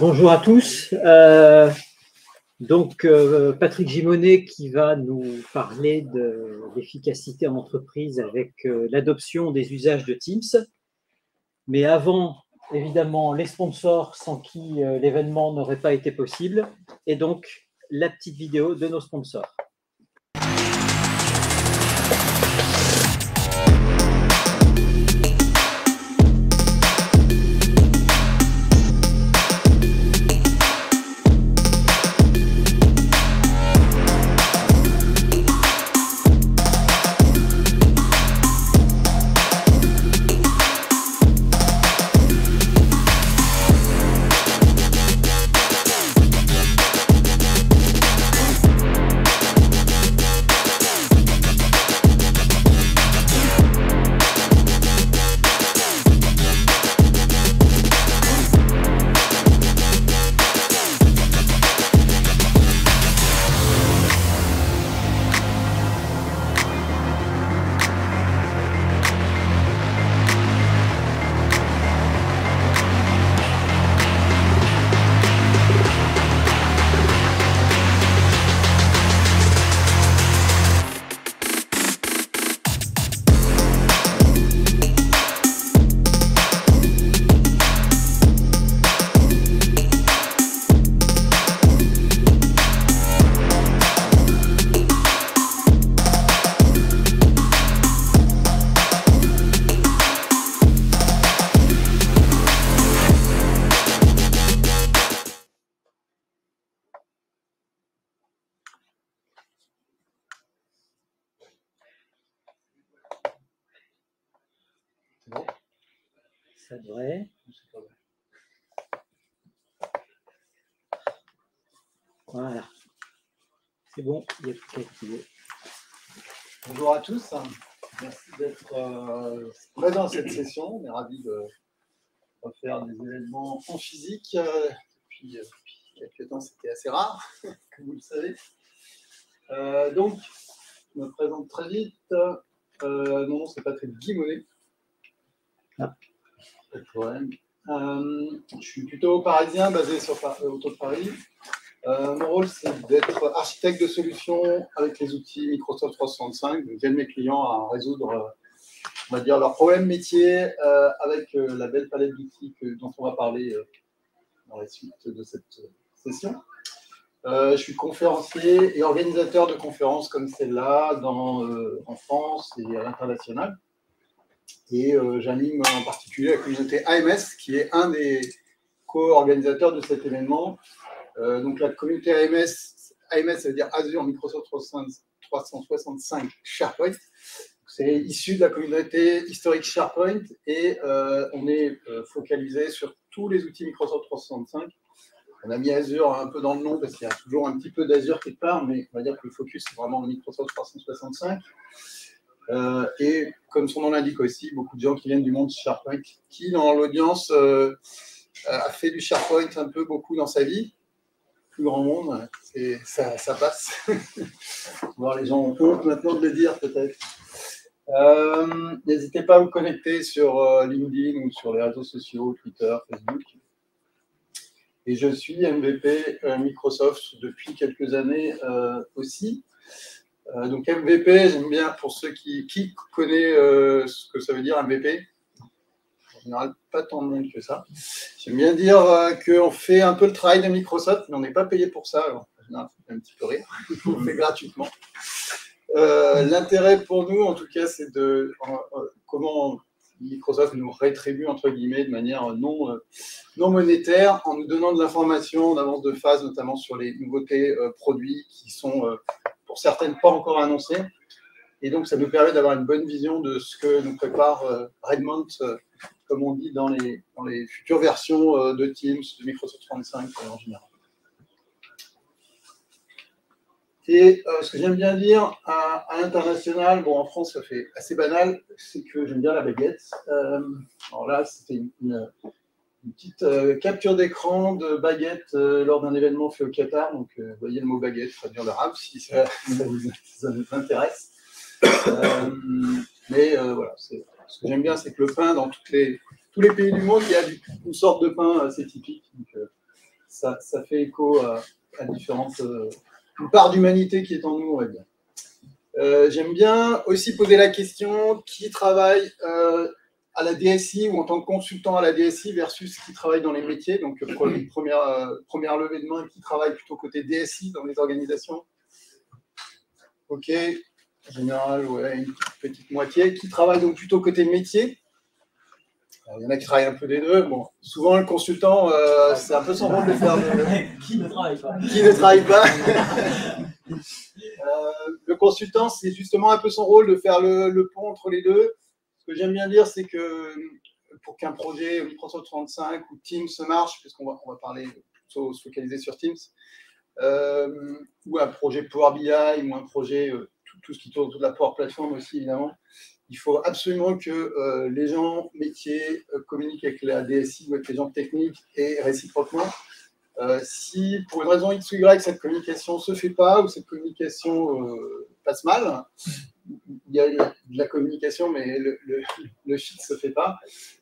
Bonjour à tous. Patrick Gimonet qui va nous parler de l'efficacité en entreprise avec l'adoption des usages de Teams. Mais avant, évidemment, les sponsors sans qui l'événement n'aurait pas été possible. Et donc, la petite vidéo de nos sponsors. Ça devrait. Voilà. C'est bon, il n'y a plus qu'à activer. Bonjour à tous. Merci d'être présents à cette session. On est ravis de refaire des événements en physique. Depuis quelques temps, c'était assez rare, comme vous le savez. Donc, je me présente très vite. Mon nom, c'est Patrick Gimonet. Ah. Pas de problème. Je suis plutôt parisien, basé autour de Paris. Mon rôle, c'est d'être architecte de solutions avec les outils Microsoft 365. Donc, j'aide mes clients à résoudre, on va dire, leurs problèmes métiers avec la belle palette d'outils dont on va parler dans la suite de cette session. Je suis conférencier et organisateur de conférences comme celle-là en France et à l'international. Et j'anime en particulier la communauté AMS, qui est un des co-organisateurs de cet événement. Donc la communauté AMS, ça veut dire Azure Microsoft 365 SharePoint. C'est issu de la communauté historique SharePoint et on est focalisé sur tous les outils Microsoft 365. On a mis Azure un peu dans le nom parce qu'il y a toujours un petit peu d'Azure quelque part, mais on va dire que le focus c'est vraiment Microsoft 365. Et comme son nom l'indique aussi, beaucoup de gens qui viennent du monde SharePoint, qui dans l'audience a fait du SharePoint un peu beaucoup dans sa vie. Plus grand monde, ça passe. Voir les gens ont honte maintenant de le dire peut-être. N'hésitez pas à vous connecter sur LinkedIn ou sur les réseaux sociaux, Twitter, Facebook. Et je suis MVP Microsoft depuis quelques années aussi. Donc MVP, j'aime bien pour ceux qui connaissent ce que ça veut dire MVP. En général, pas tant de monde que ça. J'aime bien dire qu'on fait un peu le travail de Microsoft, mais on n'est pas payé pour ça. Alors, en général, ça fait un petit peu rire. On le fait gratuitement. L'intérêt pour nous, en tout cas, c'est comment Microsoft nous rétribue, entre guillemets, de manière non monétaire, en nous donnant de l'information en avance de phase, notamment sur les nouveautés produits qui sont, pour certaines, pas encore annoncées. Et donc, ça nous permet d'avoir une bonne vision de ce que nous prépare Redmond, comme on dit dans les futures versions de Teams, de Microsoft 365 en général. Et ce que j'aime bien dire à l'international, bon, en France, ça fait assez banal, c'est que j'aime bien la baguette. Alors là, c'était une petite capture d'écran de baguette lors d'un événement fait au Qatar. Donc, vous voyez le mot baguette, traduire l'arabe, si ça vous intéresse. Mais voilà, ce que j'aime bien, c'est que le pain, dans tous les pays du monde, il y a une sorte de pain assez typique. Donc, ça fait écho à différentes... une part d'humanité qui est en nous, on va dire. J'aime bien aussi poser la question qui travaille à la DSI ou en tant que consultant à la DSI versus qui travaille dans les métiers. Donc, première levée de main, qui travaille plutôt côté DSI dans les organisations. Ok, en général, ouais, une petite moitié. Qui travaille donc plutôt côté métier. Alors, il y en a qui travaillent un peu des deux. Bon, souvent, le consultant, c'est un peu son rôle de faire Qui ne travaille pas. Qui ne travaille pas. Le consultant, c'est justement un peu son rôle de faire le pont entre les deux. Ce que j'aime bien dire, c'est que pour qu'un projet Microsoft 365 ou Teams marche, puisqu'on va parler plutôt se focaliser sur Teams, ou un projet Power BI, ou un projet, tout ce qui tourne autour de la Power Platform aussi, évidemment, il faut absolument que les gens métiers communiquent avec la DSI ou avec les gens techniques et réciproquement. Si pour une raison X ou Y, cette communication ne se fait pas ou cette communication passe mal, il y a de la communication, mais le fit ne se fait pas,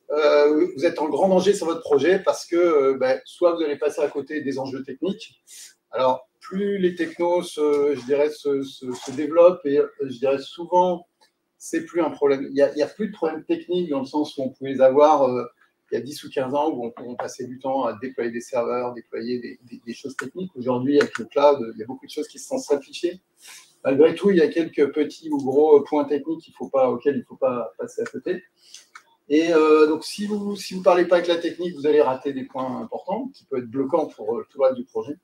vous êtes en grand danger sur votre projet parce que soit vous allez passer à côté des enjeux techniques. Alors, plus les technos se développent et je dirais souvent, c'est plus un problème. Il n'y a plus de problème technique dans le sens où on pouvait les avoir il y a 10 ou 15 ans où on passait du temps à déployer des serveurs, déployer des choses techniques. Aujourd'hui, avec le cloud, il y a beaucoup de choses qui se sont simplifiées. Malgré tout, il y a quelques petits ou gros points techniques auxquels il ne faut pas passer à côté. Et donc, si vous ne parlez pas avec la technique, vous allez rater des points importants qui peuvent être bloquants pour tout le reste du projet.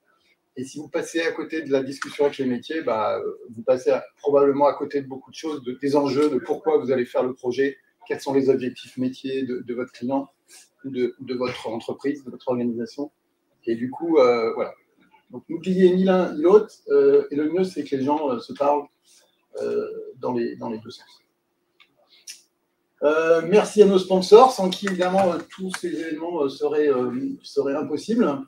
Et si vous passez à côté de la discussion avec les métiers, vous passez probablement à côté de beaucoup de choses, des enjeux, de pourquoi vous allez faire le projet, quels sont les objectifs métiers de votre client, de votre entreprise, de votre organisation. Et du coup, voilà. Donc, n'oubliez ni l'un ni l'autre. Et le mieux, c'est que les gens se parlent dans les deux sens. Merci à nos sponsors, sans qui, évidemment, tous ces événements seraient impossibles.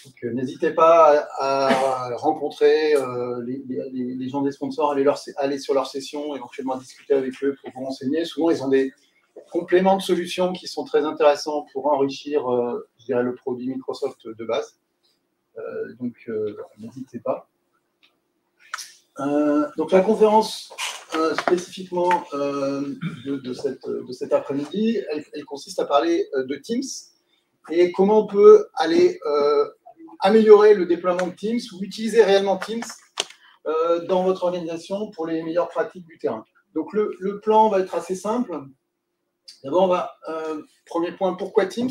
Donc, n'hésitez pas à rencontrer les gens des sponsors, aller sur leur session, éventuellement discuter avec eux pour vous renseigner. Souvent, ils ont des compléments de solutions qui sont très intéressants pour enrichir, je dirais, le produit Microsoft de base. Donc, n'hésitez pas. Donc, la conférence spécifiquement de cet après-midi, elle consiste à parler de Teams et comment on peut aller améliorer le déploiement de Teams ou utiliser réellement Teams dans votre organisation pour les meilleures pratiques du terrain. Donc, le plan va être assez simple. D'abord, premier point, pourquoi Teams?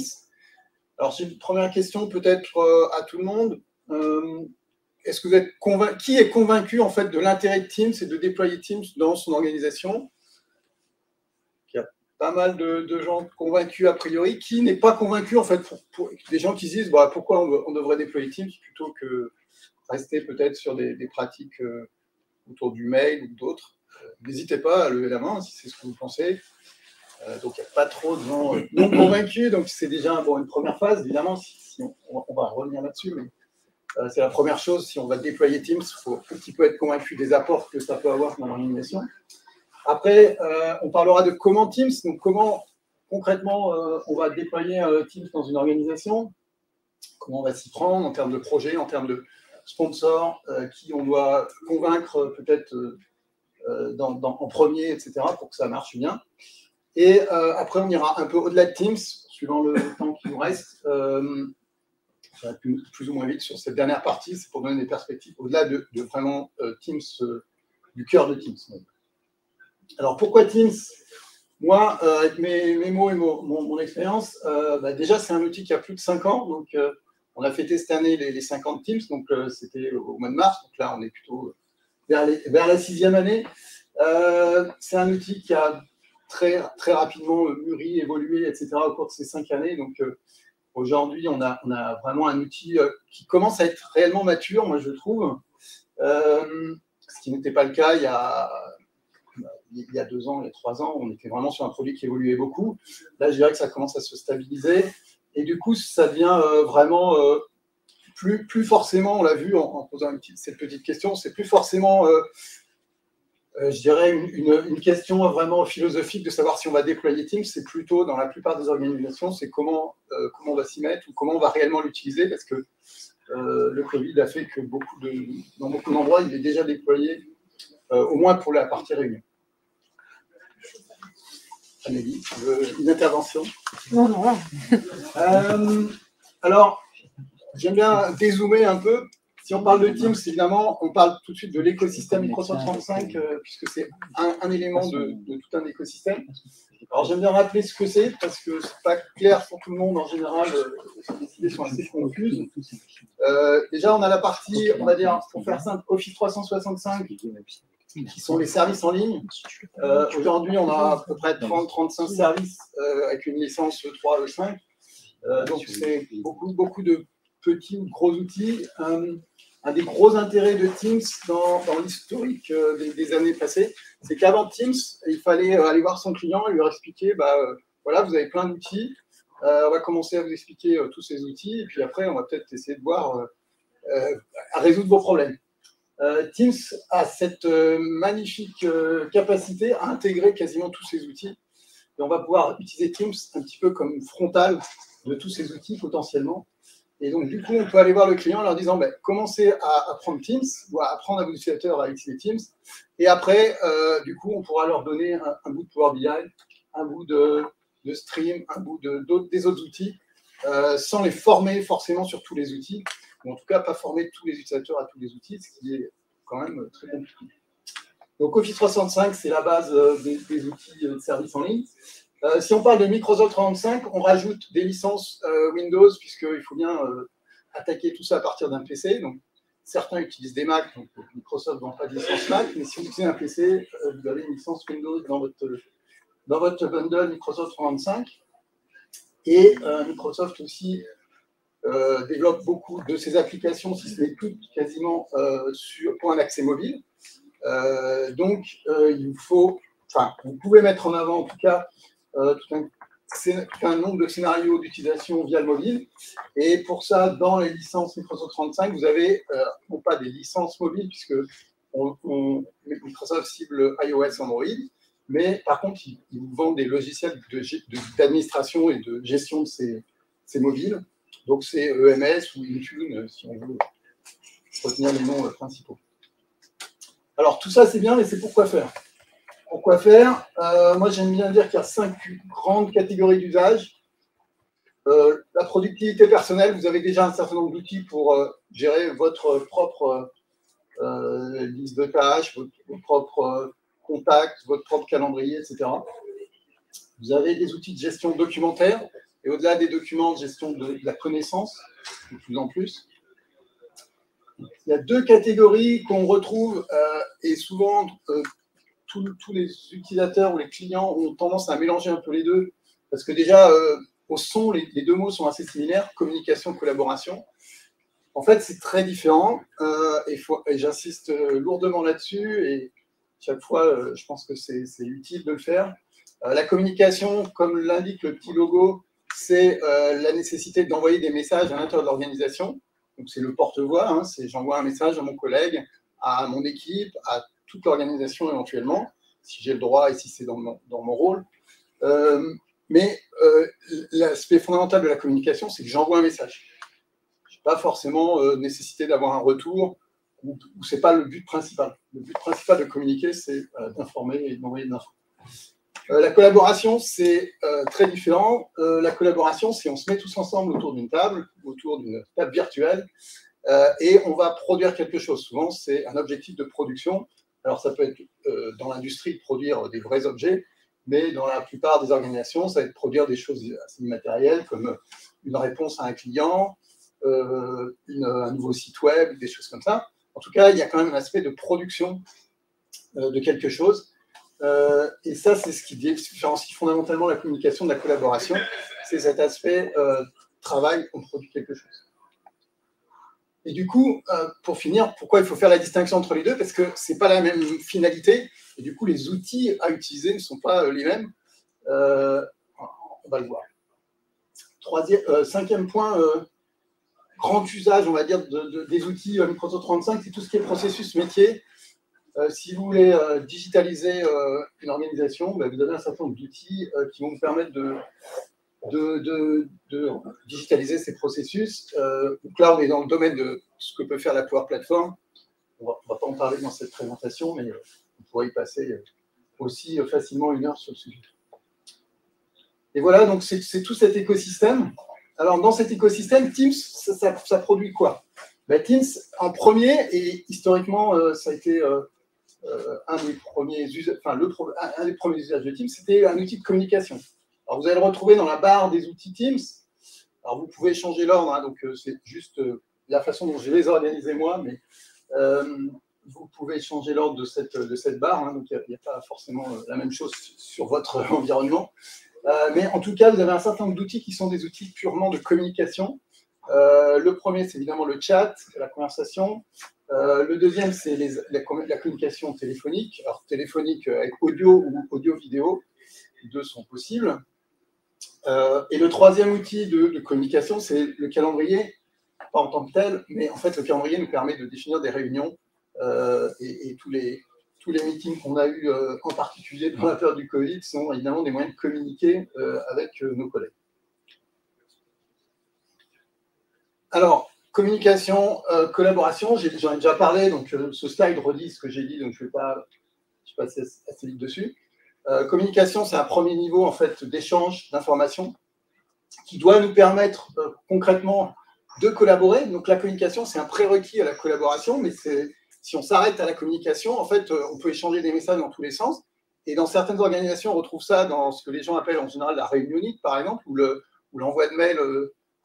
Alors, c'est une première question peut-être à tout le monde. Est-ce que vous êtes qui est convaincu en fait de l'intérêt de Teams et de déployer Teams dans son organisation? Il y a pas mal de gens convaincus a priori. Qui n'est pas convaincu en fait pour des gens qui se disent pourquoi on devrait déployer Teams plutôt que rester peut-être sur des pratiques autour du mail ou d'autres. N'hésitez pas à lever la main si c'est ce que vous pensez. Donc, il n'y a pas trop de gens non convaincus. Donc, c'est déjà une première phase. Évidemment, si on va revenir là-dessus, mais c'est la première chose. Si on va déployer Teams, il faut un petit peu être convaincu des apports que ça peut avoir dans l'organisation. Après, on parlera de comment Teams, donc comment concrètement on va déployer Teams dans une organisation, comment on va s'y prendre en termes de projet, en termes de sponsors, qui on doit convaincre peut-être en premier, etc., pour que ça marche bien. Et après, on ira un peu au-delà de Teams, suivant le temps qui nous reste. Ça va plus ou moins vite sur cette dernière partie, c'est pour donner des perspectives au-delà de vraiment Teams, du cœur de Teams. Alors, pourquoi Teams? Moi, avec mes mots et mon expérience, déjà, c'est un outil qui a plus de 5 ans. Donc, on a fêté cette année les 5 ans de Teams, donc c'était au mois de mars. Donc là, on est plutôt vers la 6e année. C'est un outil qui a très, très rapidement mûri, évolué, etc. au cours de ces 5 années. Donc, aujourd'hui, on a vraiment un outil qui commence à être réellement mature, moi, je trouve. Ce qui n'était pas le cas il y a 2 ans, il y a 3 ans. On était vraiment sur un produit qui évoluait beaucoup. Là, je dirais que ça commence à se stabiliser. Et du coup, ça devient vraiment plus forcément, on l'a vu en posant cette petite question, c'est plus forcément Je dirais une question vraiment philosophique de savoir si on va déployer Teams, c'est plutôt dans la plupart des organisations, c'est comment on va s'y mettre ou comment on va réellement l'utiliser, parce que le Covid a fait que dans beaucoup d'endroits, il est déjà déployé, au moins pour la partie réunion. Amélie, tu veux une intervention? Non, non. Alors, j'aime bien dézoomer un peu. Si on parle de Teams, évidemment, on parle tout de suite de l'écosystème Microsoft 365, puisque c'est un élément de tout un écosystème. Alors, j'aime bien rappeler ce que c'est, parce que ce n'est pas clair pour tout le monde en général. Les idées sont assez confuses. Déjà, on a la partie, on va dire, pour faire simple, Office 365, qui sont les services en ligne. Aujourd'hui, on a à peu près 30-35 services avec une licence 3 E5. Donc, c'est beaucoup de petits ou gros outils. Un des gros intérêts de Teams dans l'historique des années passées, c'est qu'avant Teams, il fallait aller voir son client et lui expliquer, voilà, vous avez plein d'outils, on va commencer à vous expliquer tous ces outils, et puis après, on va peut-être essayer de voir à résoudre vos problèmes. Teams a cette magnifique capacité à intégrer quasiment tous ces outils, et on va pouvoir utiliser Teams un petit peu comme frontal de tous ces outils potentiellement. Et donc, du coup, on peut aller voir le client en leur disant commencez à apprendre Teams, ou à apprendre à vos utilisateurs à utiliser Teams. Et après, du coup, on pourra leur donner un bout de Power BI, un bout de Stream, un bout des autres outils, sans les former forcément sur tous les outils, ou en tout cas, pas former tous les utilisateurs à tous les outils, ce qui est quand même très compliqué. Donc, Office 365, c'est la base des outils de services en ligne. Si on parle de Microsoft 365, on rajoute des licences Windows, puisqu'il faut bien attaquer tout ça à partir d'un PC. Donc, certains utilisent des Mac, donc Microsoft ne vend pas de licence Mac, mais si vous utilisez un PC, vous avez une licence Windows dans votre bundle Microsoft 365. Et Microsoft aussi développe beaucoup de ses applications, si ce n'est toutes, quasiment pour un accès mobile. Donc, vous pouvez mettre en avant, en tout cas, tout un nombre de scénarios d'utilisation via le mobile. Et pour ça, dans les licences Microsoft 35, vous avez non pas des licences mobiles, puisque Microsoft cible iOS, Android, mais par contre, ils vous vendent des logiciels d'administration et de gestion de ces mobiles. Donc, c'est EMS ou Intune, si on veut retenir les noms principaux. Alors, tout ça, c'est bien, mais c'est pourquoi faire? Pourquoi faire? Moi, j'aime bien dire qu'il y a 5 grandes catégories d'usage. La productivité personnelle, vous avez déjà un certain nombre d'outils pour gérer votre propre liste de tâches, votre propre contact, votre propre calendrier, etc. Vous avez des outils de gestion documentaire, et au-delà des documents, de gestion de la connaissance, de plus en plus. Il y a 2 catégories qu'on retrouve, et souvent, tous les utilisateurs ou les clients ont tendance à mélanger un peu les deux, parce que déjà, au son, les 2 mots sont assez similaires, communication, collaboration. En fait, c'est très différent, et j'insiste lourdement là-dessus, et chaque fois, je pense que c'est utile de le faire. La communication, comme l'indique le petit logo, c'est la nécessité d'envoyer des messages à l'intérieur de l'organisation. Donc, c'est le porte-voix, c'est j'envoie un message à mon collègue, à mon équipe, à toute l'organisation éventuellement, si j'ai le droit et si c'est dans mon rôle. Mais l'aspect fondamental de la communication, c'est que j'envoie un message. Je n'ai pas forcément nécessité d'avoir un retour, ou ce n'est pas le but principal. Le but principal de communiquer, c'est d'informer et d'envoyer de l'info. La collaboration, c'est très différent. La collaboration, c'est on se met tous ensemble autour d'une table virtuelle, et on va produire quelque chose. Souvent, c'est un objectif de production. Alors, ça peut être dans l'industrie de produire des vrais objets, mais dans la plupart des organisations, ça va être produire des choses assez immatérielles, comme une réponse à un client, un nouveau site web, des choses comme ça. En tout cas, il y a quand même un aspect de production de quelque chose. Et ça, c'est ce qui différencie fondamentalement la communication de la collaboration. C'est cet aspect travail, on produit quelque chose. Et du coup, pour finir, pourquoi il faut faire la distinction entre les deux? Parce que ce n'est pas la même finalité, et du coup, les outils à utiliser ne sont pas les mêmes. On va le voir. 5e point, grand usage, on va dire, des outils Microsoft 365, c'est tout ce qui est processus métier. Si vous voulez digitaliser une organisation, vous avez un certain nombre d'outils qui vont vous permettre de digitaliser ces processus. Donc là, on est dans le domaine de ce que peut faire la Power Platform. On ne va pas en parler dans cette présentation, mais on pourrait y passer aussi facilement 1 heure sur le sujet. Et voilà, donc c'est tout cet écosystème. Alors, dans cet écosystème, Teams, ça produit quoi? Teams, en premier, et historiquement, ça a été un des premiers usages de Teams, c'était un outil de communication. Alors, vous allez le retrouver dans la barre des outils Teams. Alors, vous pouvez changer l'ordre, hein, donc c'est juste la façon dont je les organise moi, mais vous pouvez changer l'ordre de cette barre, hein, donc il n'y a pas forcément la même chose sur votre environnement. Mais en tout cas, vous avez un certain nombre d'outils qui sont des outils purement de communication. Le premier, c'est évidemment le chat, la conversation. Le deuxième, c'est la communication téléphonique. Alors, téléphonique avec audio ou audio-vidéo, les deux sont possibles. Et le troisième outil de communication, c'est le calendrier, pas en tant que tel, mais en fait, le calendrier nous permet de définir des réunions et tous les meetings qu'on a eus, en particulier dans la période du Covid, sont évidemment des moyens de communiquer avec nos collègues. Alors, communication, collaboration, j'en ai déjà parlé, donc ce slide redit ce que j'ai dit, donc je vais passer assez vite dessus. Communication, c'est un premier niveau en fait d'échange d'informations qui doit nous permettre concrètement de collaborer. Donc la communication, c'est un prérequis à la collaboration, mais si on s'arrête à la communication, en fait, on peut échanger des messages dans tous les sens. Et dans certaines organisations, on retrouve ça dans ce que les gens appellent en général la réunionnite, par exemple, ou l'envoi de mails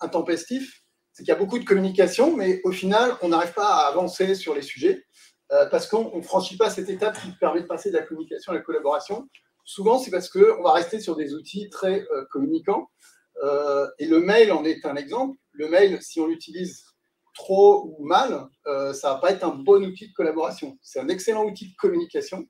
intempestif. C'est qu'il y a beaucoup de communication, mais au final, on n'arrive pas à avancer sur les sujets parce qu'on ne franchit pas cette étape qui permet de passer de la communication à la collaboration. Souvent, c'est parce qu'on va rester sur des outils très communicants. Et le mail en est un exemple. Le mail, si on l'utilise trop ou mal, ça ne va pas être un bon outil de collaboration. C'est un excellent outil de communication.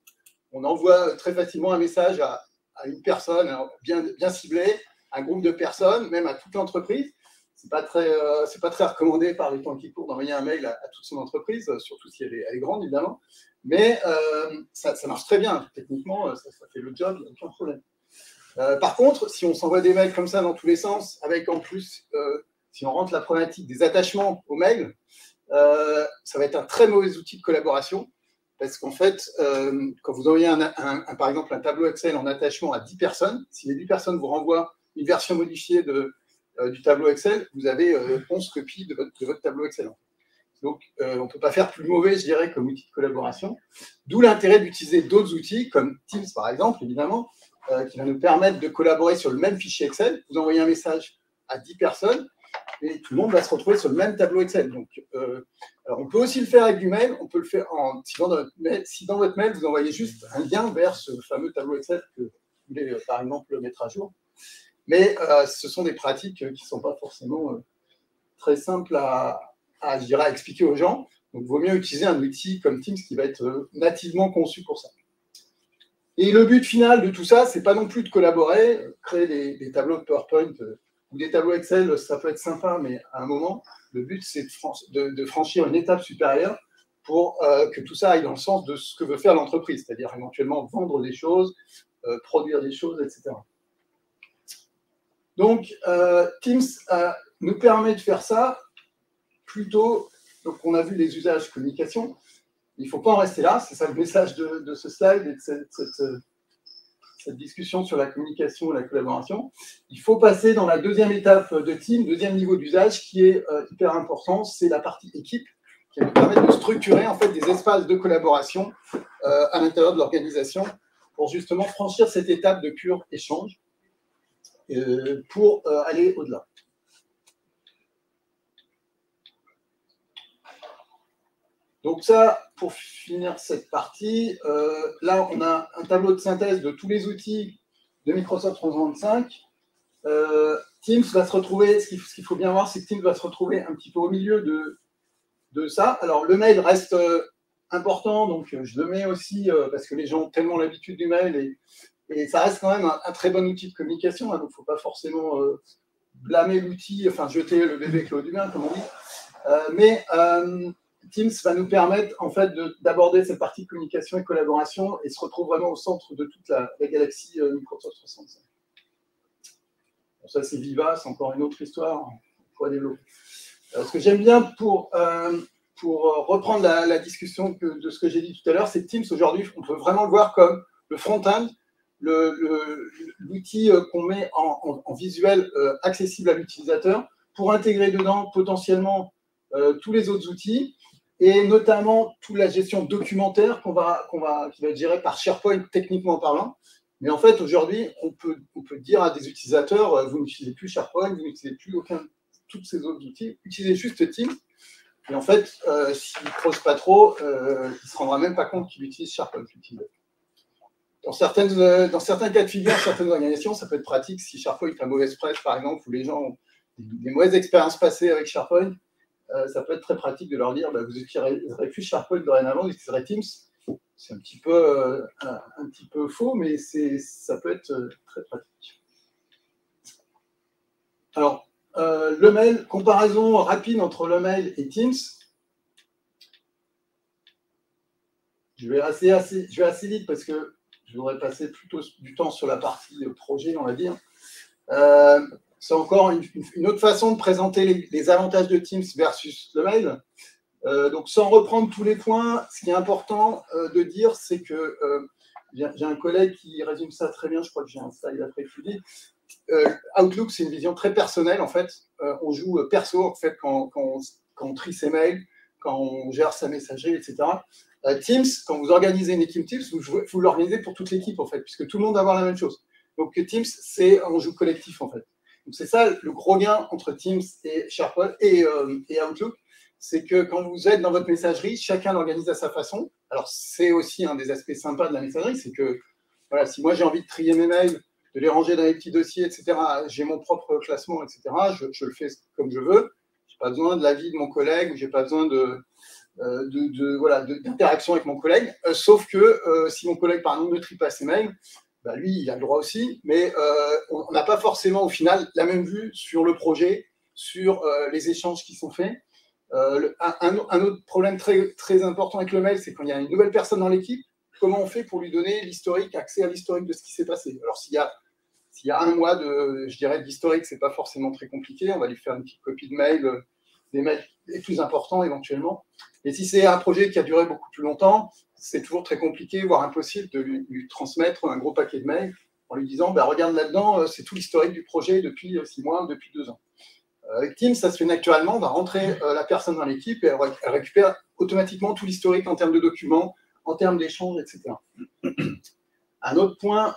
On envoie très facilement un message à une personne bien ciblée, un groupe de personnes, même à toute l'entreprise. C'est pas très recommandé par les temps qui courent d'envoyer un mail à toute son entreprise, surtout si elle est grande, évidemment. Mais ça marche très bien. Techniquement, ça fait le job, il n'y a aucun problème. Par contre, si on s'envoie des mails comme ça dans tous les sens, avec en plus, si on rentre la problématique des attachements aux mails, ça va être un très mauvais outil de collaboration. Parce qu'en fait, quand vous envoyez par exemple un tableau Excel en attachement à 10 personnes, si les 10 personnes vous renvoient une version modifiée du tableau Excel, vous avez 11 copies de votre tableau Excel. Donc, on ne peut pas faire plus mauvais, je dirais, comme outil de collaboration. D'où l'intérêt d'utiliser d'autres outils, comme Teams, par exemple, évidemment, qui va nous permettre de collaborer sur le même fichier Excel. Vous envoyez un message à 10 personnes et tout le monde va se retrouver sur le même tableau Excel. Donc, alors on peut aussi le faire avec du mail. On peut le faire si dans votre mail, vous envoyez juste un lien vers ce fameux tableau Excel que vous voulez, par exemple, mettre à jour. Mais ce sont des pratiques qui ne sont pas forcément très simples à expliquer aux gens. Donc, il vaut mieux utiliser un outil comme Teams qui va être nativement conçu pour ça. Et le but final de tout ça, ce n'est pas non plus de collaborer, créer des tableaux de PowerPoint ou des tableaux Excel, ça peut être sympa, mais à un moment, le but, c'est de franchir une étape supérieure pour que tout ça aille dans le sens de ce que veut faire l'entreprise, c'est-à-dire éventuellement vendre des choses, produire des choses, etc. Donc, Teams nous permet de faire ça plutôt. Donc, on a vu les usages communication. Il ne faut pas en rester là. C'est ça le message de ce slide et de cette discussion sur la communication et la collaboration. Il faut passer dans la deuxième étape de Teams, deuxième niveau d'usage qui est hyper important. C'est la partie équipe qui va nous permettre de structurer en fait des espaces de collaboration à l'intérieur de l'organisation pour justement franchir cette étape de pur échange. Pour aller au-delà. Donc ça, pour finir cette partie, là, on a un tableau de synthèse de tous les outils de Microsoft 365. Teams va se retrouver, ce qu'il faut bien voir, c'est que Teams va se retrouver un petit peu au milieu de ça. Alors, le mail reste important, donc je le mets aussi parce que les gens ont tellement l'habitude du mail et ça reste quand même un très bon outil de communication, hein, donc il ne faut pas forcément blâmer l'outil, enfin jeter le bébé avec l'eau du bain, comme on dit. Mais Teams va nous permettre en fait d'aborder cette partie de communication et collaboration et se retrouve vraiment au centre de toute la galaxie Microsoft 365. Bon, ça c'est Viva, c'est encore une autre histoire pour développer. Ce que j'aime bien pour reprendre la discussion de ce que j'ai dit tout à l'heure, c'est que Teams aujourd'hui, on peut vraiment le voir comme le front-end, l'outil qu'on met en visuel accessible à l'utilisateur pour intégrer dedans potentiellement tous les autres outils et notamment toute la gestion documentaire qui va être gérée par SharePoint techniquement parlant. Mais en fait, aujourd'hui, on peut dire à des utilisateurs, vous n'utilisez plus SharePoint, vous n'utilisez plus tous ces autres outils, utilisez juste Teams. Et en fait, s'il ne creuse pas trop, il ne se rendra même pas compte qu'il utilise SharePoint. Dans certains cas de figure, certaines organisations, ça peut être pratique si SharePoint a mauvaise presse, par exemple, ou les gens ont des mauvaises expériences passées avec SharePoint. Ça peut être très pratique de leur dire vous n'utiliserez plus SharePoint dorénavant, vous utiliserez Teams. C'est un petit peu faux, mais ça peut être très pratique. Alors, le mail, comparaison rapide entre le mail et Teams. Je vais assez vite parce que je voudrais passer plutôt du temps sur la partie projet, on va dire. C'est encore une autre façon de présenter les avantages de Teams versus le mail. Donc, sans reprendre tous les points, ce qui est important de dire, c'est que j'ai un collègue qui résume ça très bien, je crois que j'ai un slide après plus dit. Outlook, c'est une vision très personnelle, en fait. On joue perso, en fait, quand on trie ses mails, quand on gère sa messagerie, etc. Teams, quand vous organisez une équipe Teams, vous l'organisez pour toute l'équipe, en fait, puisque tout le monde va avoir la même chose. Donc, Teams, c'est un jeu collectif, en fait. Donc, c'est ça le gros gain entre Teams et SharePoint et Outlook, c'est que quand vous êtes dans votre messagerie, chacun l'organise à sa façon. Alors, c'est aussi un des aspects sympas de la messagerie, c'est que voilà, si moi j'ai envie de trier mes mails, de les ranger dans les petits dossiers, etc., j'ai mon propre classement, etc., je le fais comme je veux. Je n'ai pas besoin de l'avis de mon collègue, je n'ai pas besoin d'interaction avec mon collègue, sauf que si mon collègue, par exemple, ne trie pas ses mails, lui, il a le droit aussi, mais on n'a pas forcément, au final, la même vue sur le projet, sur les échanges qui sont faits. Un autre problème très, très important avec le mail, c'est quand il y a une nouvelle personne dans l'équipe, comment on fait pour lui donner accès à l'historique de ce qui s'est passé. Alors, s'il y a un mois d'historique, ce n'est pas forcément très compliqué, on va lui faire une petite copie de mail, des mails les plus importants éventuellement. Et si c'est un projet qui a duré beaucoup plus longtemps, c'est toujours très compliqué, voire impossible de lui transmettre un gros paquet de mails en lui disant regarde là-dedans, c'est tout l'historique du projet depuis 6 mois, depuis 2 ans. Avec Teams, ça se fait naturellement, on va rentrer la personne dans l'équipe et elle récupère automatiquement tout l'historique en termes de documents, en termes d'échanges, etc. Un autre point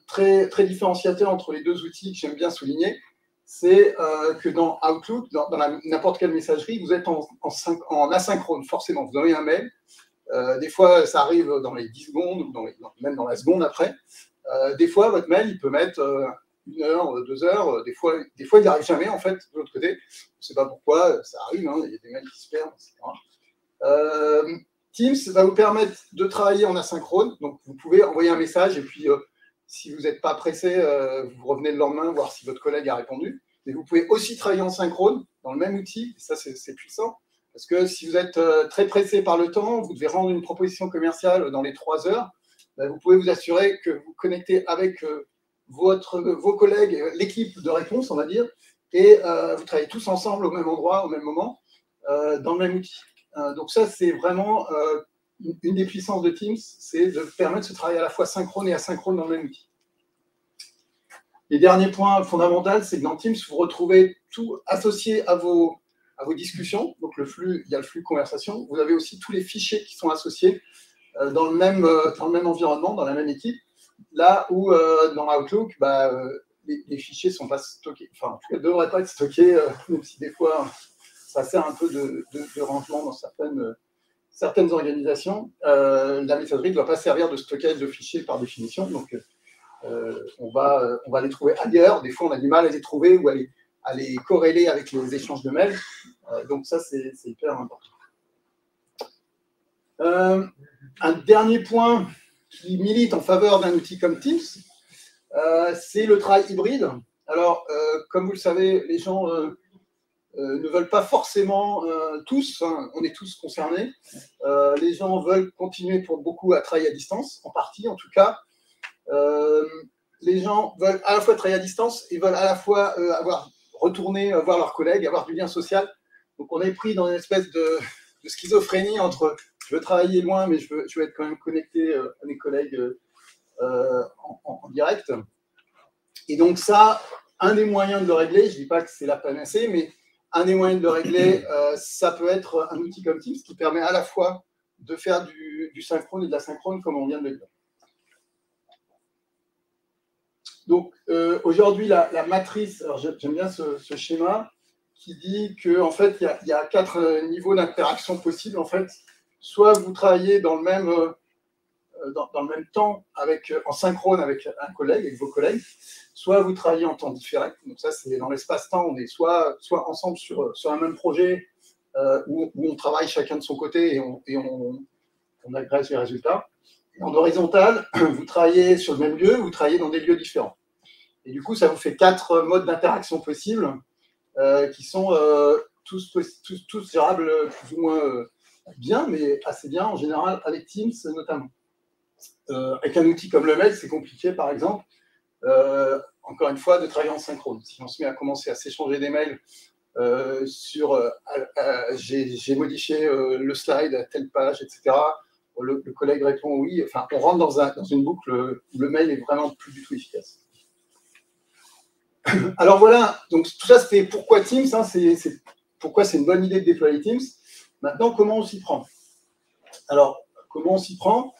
très, très différenciateur entre les deux outils que j'aime bien souligner, c'est que dans Outlook, dans n'importe quelle messagerie, vous êtes en asynchrone, forcément. Vous envoyez un mail, des fois ça arrive dans les 10 secondes, ou même dans la seconde après. Des fois, votre mail, il peut mettre 1 heure, 2 heures, des fois il n'y arrive jamais, en fait, de l'autre côté. On ne sait pas pourquoi, ça arrive, il y a des mails qui se perdent, etc. Teams va vous permettre de travailler en asynchrone, donc vous pouvez envoyer un message et puis si vous n'êtes pas pressé, vous revenez le lendemain voir si votre collègue a répondu. Mais vous pouvez aussi travailler en synchrone dans le même outil, et ça c'est puissant, parce que si vous êtes très pressé par le temps, vous devez rendre une proposition commerciale dans les 3 heures, vous pouvez vous assurer que vous connectez avec vos collègues, l'équipe de réponse, on va dire, et vous travaillez tous ensemble au même endroit, au même moment, dans le même outil. Donc ça, c'est vraiment une des puissances de Teams, c'est de permettre ce travail à la fois synchrone et asynchrone dans le même outil. Les derniers points fondamentaux, c'est que dans Teams, vous retrouvez tout associé à vos discussions. Donc il y a le flux conversation. Vous avez aussi tous les fichiers qui sont associés dans le même environnement, dans la même équipe. Là où dans Outlook, les fichiers ne sont pas stockés, enfin en tout cas ne devraient pas être stockés, même si des fois ça sert un peu de rangement dans certaines organisations. La messagerie ne doit pas servir de stockage de fichiers par définition, donc on va les trouver ailleurs. Des fois, on a du mal à les trouver ou à les corréler avec les échanges de mails. Donc ça, c'est hyper important. Un dernier point qui milite en faveur d'un outil comme Teams, c'est le travail hybride. Alors, comme vous le savez, les gens ne veulent pas forcément tous, hein, on est tous concernés. Les gens veulent continuer pour beaucoup à travailler à distance, en partie en tout cas. Les gens veulent à la fois travailler à distance et veulent à la fois retourner voir leurs collègues, avoir du lien social. Donc on est pris dans une espèce de schizophrénie entre je veux travailler loin, mais je veux être quand même connecté à mes collègues en direct. Et donc ça, un des moyens de le régler, je ne dis pas que c'est la panacée, mais un des moyens de le régler, ça peut être un outil comme Teams qui permet à la fois de faire du synchrone et de l'asynchrone, comme on vient de le dire. Donc aujourd'hui, la matrice, alors j'aime bien ce schéma qui dit qu'en fait, il y a 4 niveaux d'interaction possibles. En fait, soit vous travaillez dans le même temps en synchrone avec un collègue, avec vos collègues, soit vous travaillez en temps différé. Donc ça, c'est dans l'espace-temps, on est soit ensemble sur un même projet où on travaille chacun de son côté et on agrège les résultats. En horizontal, vous travaillez sur le même lieu, vous travaillez dans des lieux différents. Et du coup, ça vous fait 4 modes d'interaction possibles qui sont tous gérables plus ou moins bien, mais assez bien en général avec Teams notamment. Avec un outil comme le mail, c'est compliqué, par exemple, encore une fois, de travailler en synchrone. Si on se met à commencer à s'échanger des mails j'ai modifié le slide à telle page, etc., le collègue répond oui, enfin, on rentre dans une boucle où le mail est vraiment plus du tout efficace. Alors voilà, donc tout ça c'était pourquoi Teams, hein, pourquoi c'est une bonne idée de déployer Teams. Maintenant, comment on s'y prend? Alors, comment on s'y prend?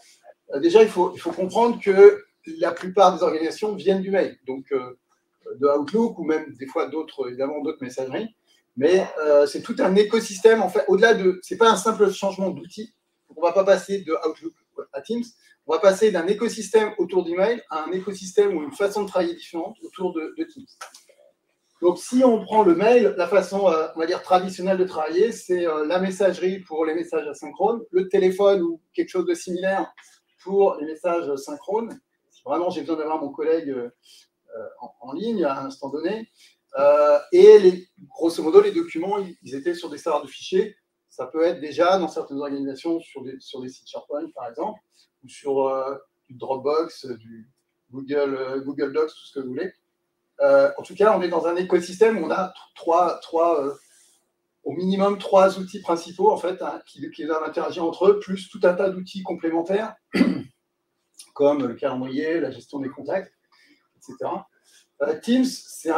Déjà, il faut comprendre que la plupart des organisations viennent du mail, donc de Outlook ou même des fois évidemment d'autres messageries. Mais c'est tout un écosystème, en fait, au-delà c'est pas un simple changement d'outil. On ne va pas passer de Outlook à Teams, on va passer d'un écosystème autour d'email à un écosystème ou une façon de travailler différente autour de Teams. Donc, si on prend le mail, la façon, on va dire, traditionnelle de travailler, c'est la messagerie pour les messages asynchrones, le téléphone ou quelque chose de similaire pour les messages synchrones. Si vraiment j'ai besoin d'avoir mon collègue en ligne à un instant donné. Et grosso modo, les documents, ils étaient sur des serveurs de fichiers. Ça peut être déjà, dans certaines organisations, sur des sites SharePoint, par exemple, ou sur du Dropbox, du Google Docs, tout ce que vous voulez. En tout cas, on est dans un écosystème où on a au minimum 3 outils principaux, en fait, hein, qui doivent interagir entre eux, plus tout un tas d'outils complémentaires, comme le calendrier, la gestion des contacts, etc. Teams, c'est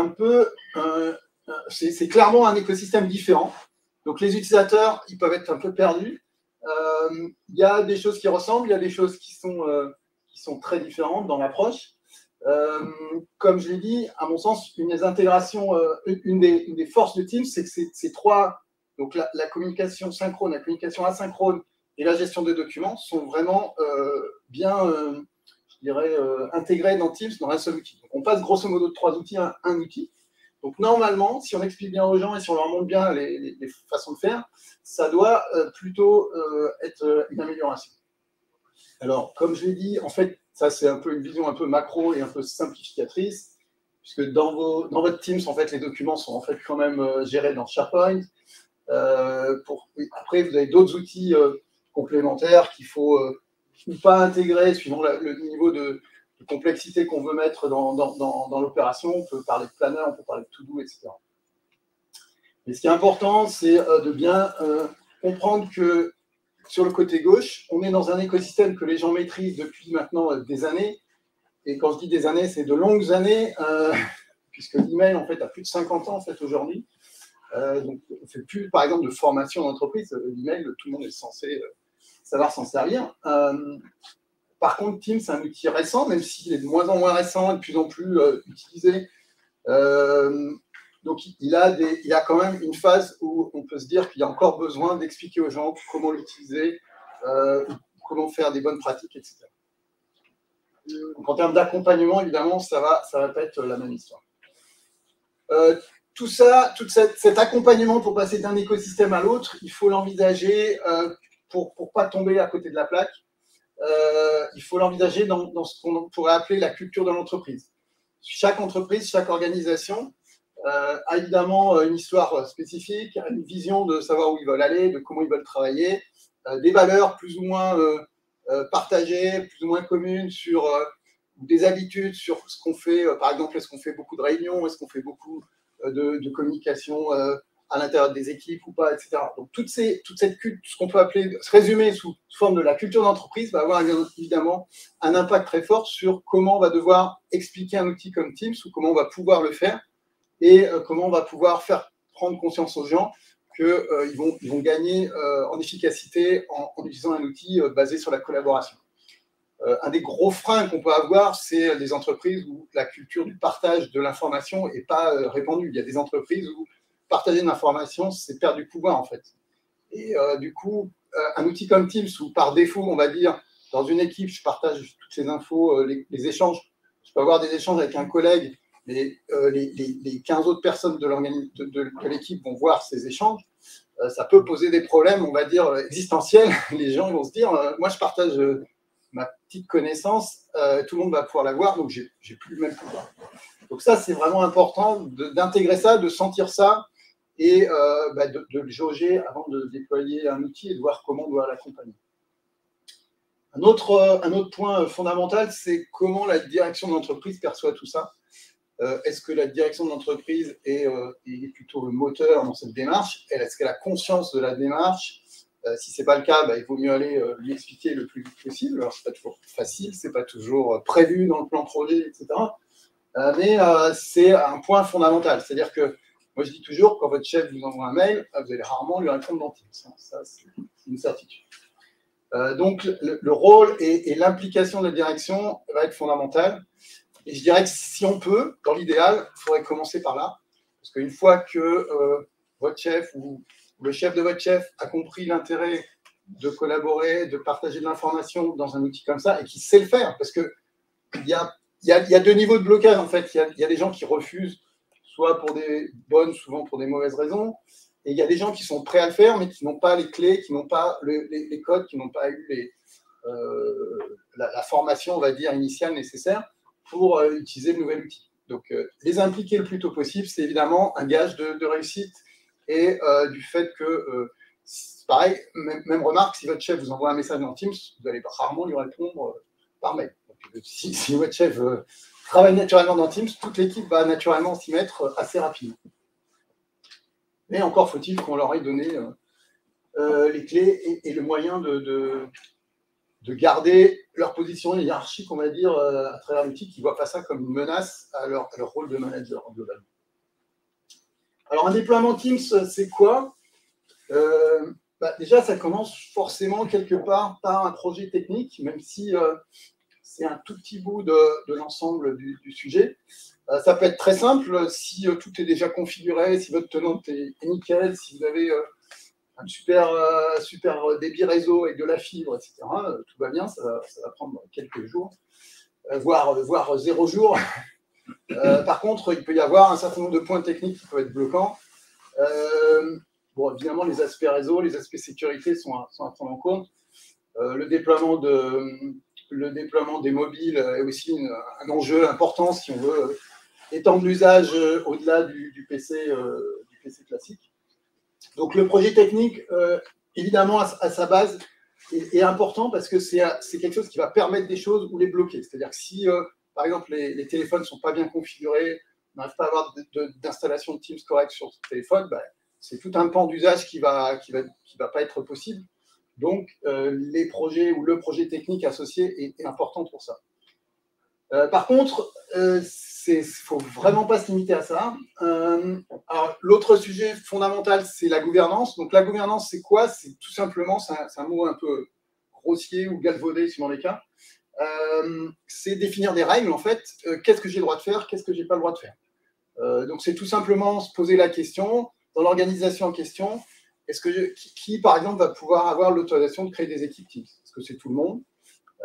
c'est clairement un écosystème différent. Donc, les utilisateurs, ils peuvent être un peu perdus. Il y a des choses qui ressemblent, il y a des choses qui sont très différentes dans l'approche. Comme je l'ai dit, à mon sens, une des intégrations, une des forces de Teams, c'est que ces 3, donc la communication synchrone, la communication asynchrone et la gestion des documents sont vraiment bien, je dirais, intégrés dans Teams dans un seul outil. Donc on passe grosso modo de 3 outils à un outil. Donc normalement, si on explique bien aux gens et si on leur montre bien les façons de faire, ça doit plutôt être une amélioration. Alors, comme je l'ai dit, en fait, ça c'est un peu une vision un peu macro et un peu simplificatrice, puisque dans votre Teams, en fait, les documents sont en fait quand même gérés dans SharePoint. Après, vous avez d'autres outils complémentaires qu'il faut ou pas intégrer suivant le niveau de complexité qu'on veut mettre dans l'opération. On peut parler de planner, on peut parler de to-do, etc. Mais ce qui est important, c'est de bien comprendre que sur le côté gauche, on est dans un écosystème que les gens maîtrisent depuis maintenant des années. Et quand je dis des années, c'est de longues années, puisque l'email, en fait, a plus de 50 ans en fait, aujourd'hui. Donc, on ne fait plus, par exemple, de formation d'entreprise. L'email, tout le monde est censé savoir s'en servir. Par contre, Teams, c'est un outil récent, même s'il est de moins en moins récent et de plus en plus utilisé. Donc, il y a quand même une phase où on peut se dire qu'il y a encore besoin d'expliquer aux gens comment l'utiliser, comment faire des bonnes pratiques, etc. Donc, en termes d'accompagnement, évidemment, ça va pas être la même histoire. Tout cet accompagnement pour passer d'un écosystème à l'autre, il faut l'envisager pour ne pas tomber à côté de la plaque. Il faut l'envisager dans ce qu'on pourrait appeler la culture de l'entreprise. Chaque entreprise, chaque organisation a évidemment une histoire spécifique, une vision de savoir où ils veulent aller, de comment ils veulent travailler, des valeurs plus ou moins partagées, plus ou moins communes sur des habitudes sur ce qu'on fait. Par exemple, est-ce qu'on fait beaucoup de réunions, est-ce qu'on fait beaucoup de communication à l'intérieur des équipes ou pas, etc. Donc, toute cette culture, ce qu'on peut appeler, se résumer sous forme de la culture d'entreprise, va avoir évidemment un impact très fort sur comment on va devoir expliquer un outil comme Teams ou comment on va pouvoir le faire et comment on va pouvoir faire prendre conscience aux gens qu'ils vont gagner en efficacité en utilisant un outil basé sur la collaboration. Un des gros freins qu'on peut avoir, c'est des entreprises où la culture du partage de l'information n'est pas répandue. Il y a des entreprises où partager de l'information, c'est perdre du pouvoir, en fait. Et du coup, un outil comme Teams, où par défaut, on va dire, dans une équipe, je partage toutes ces infos, les échanges. Je peux avoir des échanges avec un collègue, mais les 15 autres personnes de l'équipe vont voir ces échanges. Ça peut poser des problèmes, on va dire, existentiels. Les gens vont se dire, moi, je partage ma petite connaissance, tout le monde va pouvoir la voir, donc j'ai plus le même pouvoir. Donc ça, c'est vraiment important d'intégrer ça, de sentir ça, et de le jauger avant de déployer un outil et de voir comment on doit l'accompagner. Un autre point fondamental, c'est comment la direction de l'entreprise perçoit tout ça. Est-ce que la direction de l'entreprise est plutôt le moteur dans cette démarche? Est-ce qu'elle a conscience de la démarche? Si ce n'est pas le cas, il vaut mieux aller lui expliquer le plus vite possible. Alors, ce n'est pas toujours facile, ce n'est pas toujours prévu dans le plan projet, etc. Mais c'est un point fondamental. C'est-à-dire que, moi je dis toujours, quand votre chef vous envoie un mail, vous allez rarement lui répondre dans Teams. Ça, c'est une certitude. Donc, le rôle et l'implication de la direction va être fondamental. Et je dirais que si on peut, dans l'idéal, il faudrait commencer par là. Parce qu'une fois que votre chef ou le chef de votre chef a compris l'intérêt de collaborer, de partager de l'information dans un outil comme ça, et qui sait le faire, parce qu'il y a deux niveaux de blocage, en fait. Il y a des gens qui refusent, soit pour des bonnes, souvent pour des mauvaises raisons, et il y a des gens qui sont prêts à le faire, mais qui n'ont pas les clés, qui n'ont pas les codes, qui n'ont pas eu la formation, on va dire, initiale nécessaire pour utiliser le nouvel outil. Donc, les impliquer le plus tôt possible, c'est évidemment un gage de réussite et du fait que, pareil, même remarque, si votre chef vous envoie un message dans Teams, vous allez rarement lui répondre par mail. Donc, si votre chef travaille naturellement dans Teams, toute l'équipe va naturellement s'y mettre assez rapidement. Mais encore faut-il qu'on leur ait donné les clés et le moyen de garder leur position hiérarchique, on va dire, à travers l'outil, qui ne voient pas ça comme une menace à leur rôle de manager, globalement. Alors, un déploiement Teams, c'est quoi? Déjà, ça commence forcément quelque part par un projet technique, même si c'est un tout petit bout de l'ensemble du sujet. Ça peut être très simple si tout est déjà configuré, si votre tenante est nickel, si vous avez un super débit réseau avec de la fibre, etc. Tout va bien, ça va prendre quelques jours, voire 0 jour. Par contre, il peut y avoir un certain nombre de points techniques qui peuvent être bloquants. Évidemment, les aspects réseau, les aspects sécurité sont à prendre en compte. Le déploiement des mobiles est aussi un enjeu important si on veut étendre l'usage au-delà du PC classique. Donc, le projet technique, évidemment, à sa base, est important parce que c'est quelque chose qui va permettre des choses ou les bloquer. C'est-à-dire que si, par exemple, les téléphones ne sont pas bien configurés, on n'arrive pas à avoir d'installation de Teams correcte sur ce téléphone, c'est tout un pan d'usage qui va pas être possible. Donc, les projets ou le projet technique associé est important pour ça. Par contre, il ne faut vraiment pas se limiter à ça. Alors, l'autre sujet fondamental, c'est la gouvernance. Donc, la gouvernance, c'est quoi? C'est tout simplement, c'est un mot un peu grossier ou galvaudé, suivant les cas. C'est définir des règles, en fait. Qu'est-ce que j'ai le droit de faire? Qu'est-ce que je n'ai pas le droit de faire? Donc, c'est tout simplement se poser la question, dans l'organisation en question, qui, par exemple, va pouvoir avoir l'autorisation de créer des équipes Teams? Est-ce que c'est tout le monde?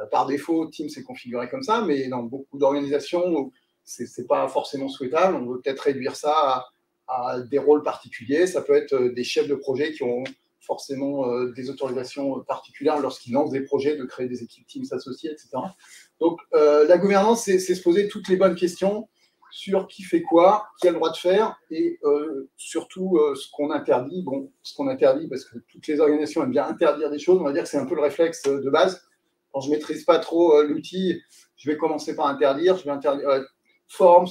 Par défaut, Teams est configuré comme ça, mais dans beaucoup d'organisations, ce n'est pas forcément souhaitable. On veut peut-être réduire ça à des rôles particuliers. Ça peut être des chefs de projet qui ont forcément des autorisations particulières lorsqu'ils lancent des projets, de créer des équipes Teams associées, etc. Donc, la gouvernance, c'est se poser toutes les bonnes questions sur qui fait quoi, qui a le droit de faire, et surtout ce qu'on interdit. Bon, ce qu'on interdit, parce que toutes les organisations aiment bien interdire des choses, on va dire que c'est un peu le réflexe de base. Quand je ne maîtrise pas trop l'outil, je vais commencer par interdire, je vais interdire Forms,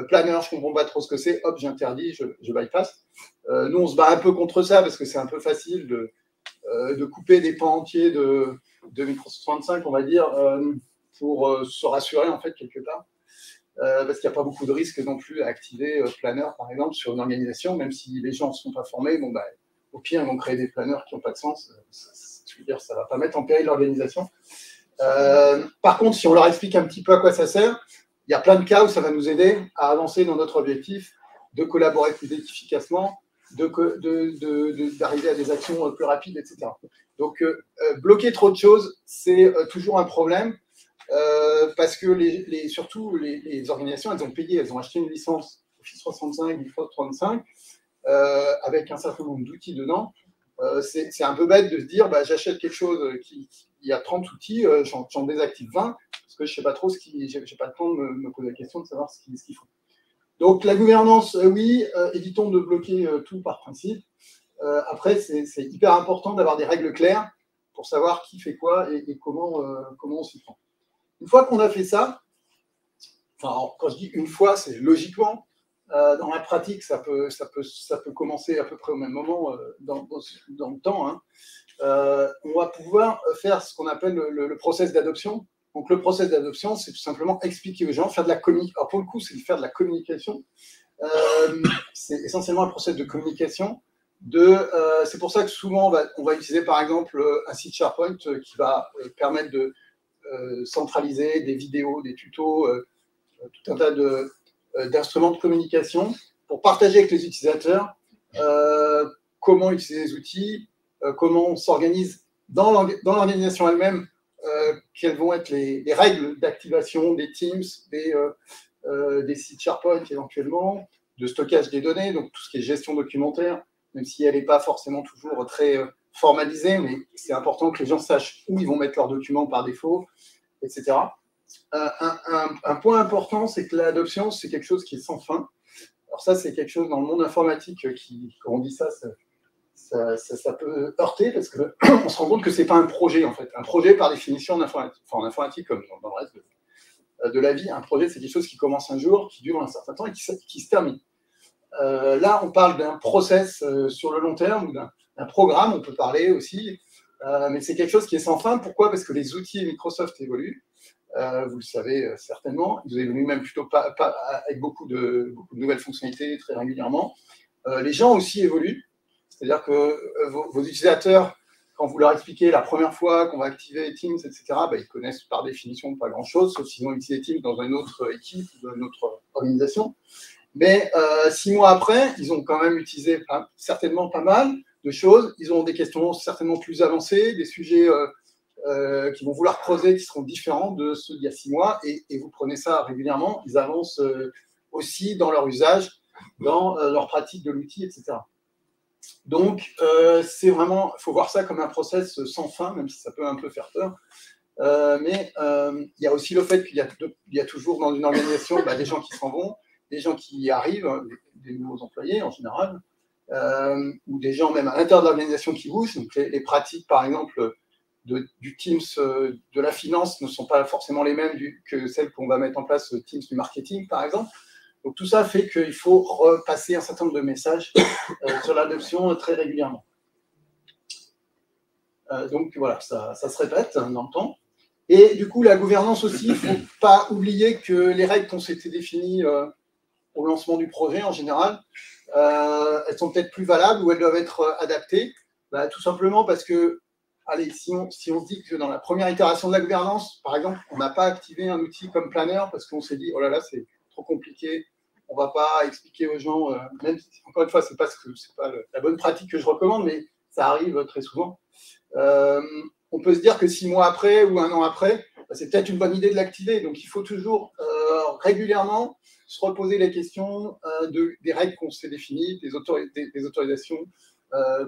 Planner, je ne comprends pas trop ce que c'est, hop, j'interdis, je bypass. Nous, on se bat un peu contre ça, parce que c'est un peu facile de couper des pans entiers de Microsoft 365, on va dire, pour se rassurer, en fait, quelque part. Parce qu'il n'y a pas beaucoup de risques non plus à activer Planner, par exemple, sur une organisation, même si les gens ne sont pas formés, bon, bah, au pire, ils vont créer des planners qui n'ont pas de sens. Je veux dire, ça ne va pas mettre en péril l'organisation. Par contre, si on leur explique un petit peu à quoi ça sert, il y a plein de cas où ça va nous aider à avancer dans notre objectif de collaborer plus efficacement, d'arriver à des actions plus rapides, etc. Donc, bloquer trop de choses, c'est toujours un problème, parce que surtout les organisations, elles ont payé, elles ont acheté une licence Office 365, Microsoft 365, avec un certain nombre d'outils dedans. C'est un peu bête de se dire, bah, j'achète quelque chose qui y a 30 outils, j'en désactive 20, parce que je ne sais pas trop j'ai pas le temps de me poser la question de savoir ce qu'il faut. Donc la gouvernance, oui, évitons de bloquer tout par principe. Après, c'est hyper important d'avoir des règles claires pour savoir qui fait quoi et comment on s'y prend. Une fois qu'on a fait ça, enfin, quand je dis une fois, c'est logiquement, dans la pratique, ça peut commencer à peu près au même moment dans le temps. Hein. On va pouvoir faire ce qu'on appelle le process d'adoption. Donc, le process d'adoption, c'est tout simplement expliquer aux gens, faire de la communication. Alors, pour le coup, c'est faire de la communication. C'est essentiellement un process de communication. C'est pour ça que souvent, on va utiliser, par exemple, un site SharePoint qui va permettre de centraliser des vidéos, des tutos, tout un tas d'instruments de communication pour partager avec les utilisateurs comment utiliser les outils, comment on s'organise dans l'organisation elle-même, quelles vont être les règles d'activation des Teams, des sites SharePoint éventuellement, de stockage des données, donc tout ce qui est gestion documentaire, même si elle n'est pas forcément toujours très formalisée, mais c'est important que les gens sachent où ils vont mettre leurs documents par défaut, etc. Un point important, c'est que l'adoption, c'est quelque chose qui est sans fin. Alors ça, c'est quelque chose dans le monde informatique quand on dit ça peut heurter parce qu'on se rend compte que ce n'est pas un projet, en fait. Un projet, par définition, en informatique comme dans le reste de la vie, un projet, c'est quelque chose qui commence un jour, qui dure un certain temps et qui se termine. Là, on parle d'un process sur le long terme ou d'un programme, on peut parler aussi, mais c'est quelque chose qui est sans fin. Pourquoi ? Parce que les outils Microsoft évoluent. Vous le savez certainement, ils évoluent même plutôt pas avec beaucoup de nouvelles fonctionnalités très régulièrement. Les gens aussi évoluent, c'est-à-dire que vos utilisateurs, quand vous leur expliquez la première fois qu'on va activer Teams, etc., ils connaissent par définition pas grand-chose, sauf s'ils ont utilisé Teams dans une autre équipe ou dans une autre organisation. Mais 6 mois après, ils ont quand même utilisé certainement pas mal de choses. Ils ont des questions certainement plus avancées, des sujets qui vont vouloir creuser, qui seront différents de ceux d'il y a 6 mois, et vous prenez ça régulièrement, ils avancent aussi dans leur usage, dans leur pratique de l'outil, etc. Donc, c'est vraiment, il faut voir ça comme un process sans fin, même si ça peut un peu faire peur. Mais il y a aussi le fait qu'il y a toujours dans une organisation des gens qui s'en vont, des gens qui arrivent, des nouveaux employés en général, ou des gens même à l'intérieur de l'organisation qui bougent. Donc, les pratiques, par exemple, du Teams de la finance ne sont pas forcément les mêmes que celles qu'on va mettre en place Teams du marketing, par exemple. Donc tout ça fait qu'il faut repasser un certain nombre de messages sur l'adoption très régulièrement. Donc voilà, ça se répète dans le temps. Et du coup, la gouvernance aussi, il ne faut pas oublier que les règles qu'on s'était définies au lancement du projet, en général, elles sont peut-être plus valables ou elles doivent être adaptées. Tout simplement parce que allez, si on se dit que dans la première itération de la gouvernance, par exemple, on n'a pas activé un outil comme Planner parce qu'on s'est dit, oh là là, c'est trop compliqué, on ne va pas expliquer aux gens, même si, encore une fois, ce n'est pas la bonne pratique que je recommande, mais ça arrive très souvent. On peut se dire que 6 mois après ou 1 an après, c'est peut-être une bonne idée de l'activer. Donc, il faut toujours régulièrement se reposer les questions des règles qu'on s'est définies, des autorisations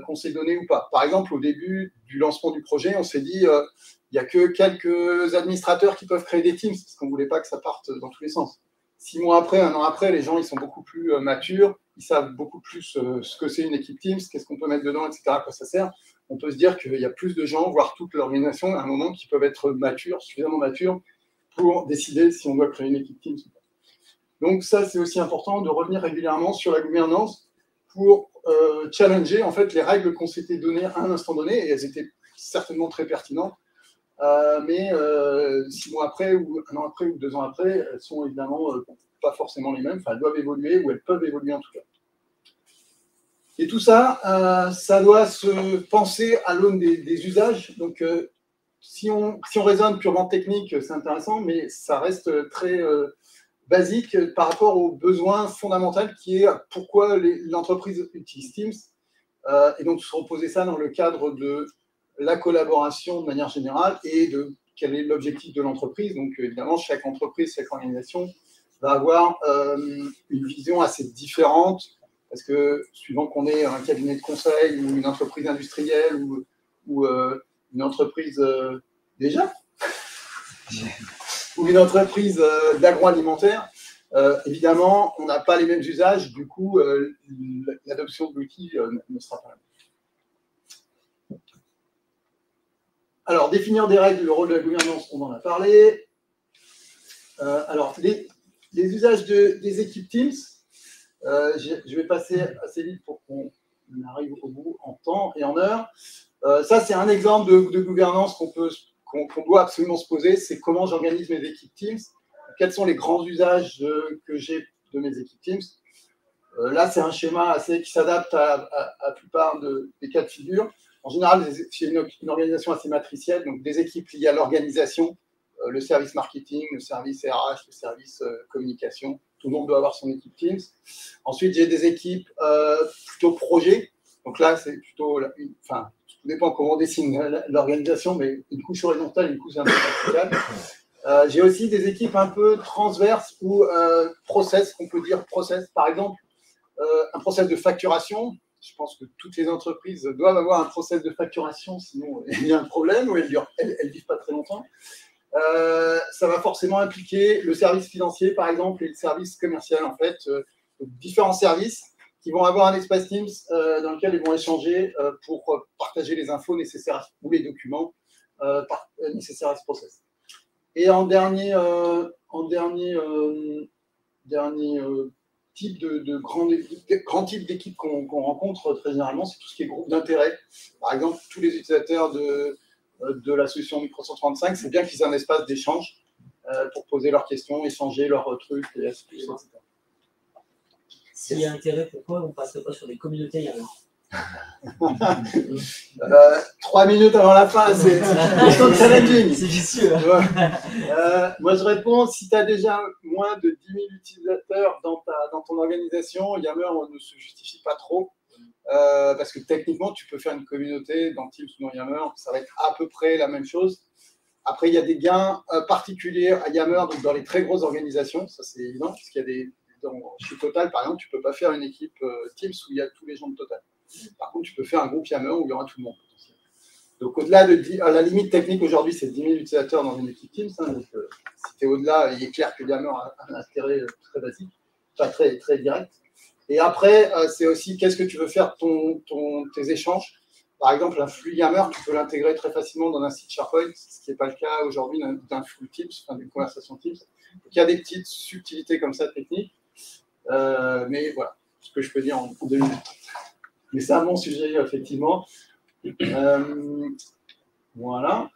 qu'on s'est donné ou pas. Par exemple, au début du lancement du projet, on s'est dit il n'y a que quelques administrateurs qui peuvent créer des teams, parce qu'on ne voulait pas que ça parte dans tous les sens. 6 mois après, 1 an après, les gens ils sont beaucoup plus matures, ils savent beaucoup plus ce que c'est une équipe Teams, qu'est-ce qu'on peut mettre dedans, etc., à quoi ça sert. On peut se dire qu'il y a plus de gens, voire toute l'organisation, à un moment, qui peuvent être matures, suffisamment matures, pour décider si on doit créer une équipe Teams ou pas. Donc ça, c'est aussi important de revenir régulièrement sur la gouvernance pour challenger en fait les règles qu'on s'était données à un instant donné, et elles étaient certainement très pertinentes. Mais 6 mois après, ou 1 an après, ou 2 ans après, elles sont évidemment pas forcément les mêmes. Enfin, elles doivent évoluer, ou elles peuvent évoluer en tout cas. Et tout ça, ça doit se penser à l'aune des usages. Donc, si on raisonne purement technique, c'est intéressant, mais ça reste très basique par rapport aux besoins fondamentaux qui est pourquoi l'entreprise utilise Teams. Et donc, se reposer ça dans le cadre de la collaboration de manière générale et de quel est l'objectif de l'entreprise. Donc, évidemment, chaque entreprise, chaque organisation va avoir une vision assez différente parce que suivant qu'on est un cabinet de conseil ou une entreprise industrielle ou une entreprise déjà ou une entreprise d'agroalimentaire, évidemment, on n'a pas les mêmes usages. Du coup, l'adoption de l'outil ne sera pas la même. Alors, définir des règles, le rôle de la gouvernance, on en a parlé. Alors, les usages des équipes Teams, je vais passer assez vite pour qu'on arrive au bout en temps et en heure. Ça, c'est un exemple de gouvernance qu'on doit absolument se poser, c'est comment j'organise mes équipes Teams, quels sont les grands usages que j'ai de mes équipes Teams. Là, c'est un schéma qui s'adapte à la plupart des cas de figure. En général, c'est une organisation assez matricielle, donc des équipes liées à l'organisation, le service marketing, le service RH, le service communication. Tout le monde doit avoir son équipe Teams. Ensuite, j'ai des équipes plutôt projet. Donc là, c'est plutôt, enfin, tout dépend comment on dessine l'organisation, mais une couche horizontale, une couche un peu verticale. J'ai aussi des équipes un peu transverses ou process, qu'on peut dire process. Par exemple, un process de facturation. Je pense que toutes les entreprises doivent avoir un process de facturation, sinon il y a un problème, ou elles ne vivent pas très longtemps. Ça va forcément impliquer le service financier, par exemple, et le service commercial, en fait, différents services qui vont avoir un espace Teams dans lequel ils vont échanger pour partager les infos nécessaires ou les documents nécessaires à ce process. Et en dernier type de grand type d'équipe qu'on rencontre très généralement, c'est tout ce qui est groupe d'intérêt. Par exemple, tous les utilisateurs de la solution Microsoft 365, c'est bien qu'ils aient un espace d'échange pour poser leurs questions, échanger leurs trucs, et etc. S'il y a intérêt, pourquoi on ne passe pas sur des communautés Yammer? 3 minutes avant la fin, c'est challenging. C'est vicieux. Moi, je réponds, si tu as déjà moins de 10 000 utilisateurs dans ton organisation, Yammer ne se justifie pas trop. Parce que techniquement, tu peux faire une communauté dans Teams ou dans Yammer, ça va être à peu près la même chose. Après, il y a des gains particuliers à Yammer, donc dans les très grosses organisations, ça c'est évident, parce qu'il y a chez Total, par exemple, tu ne peux pas faire une équipe Teams où il y a tous les gens de Total. Par contre, tu peux faire un groupe Yammer où il y aura tout le monde. Donc, au-delà à la limite technique aujourd'hui, c'est 10 000 utilisateurs dans une équipe Teams. Donc, si tu es au-delà, il est clair que Yammer a un intérêt très basique, pas très, très direct. Et après, c'est aussi qu'est-ce que tu veux faire tes échanges. Par exemple, un flux Yammer, tu peux l'intégrer très facilement dans un site SharePoint, ce qui n'est pas le cas aujourd'hui d'un flux Teams, enfin, d'une conversation Teams. Donc, il y a des petites subtilités comme ça techniques. Mais voilà, ce que je peux dire en 2 minutes. Mais c'est un bon sujet, effectivement. Voilà.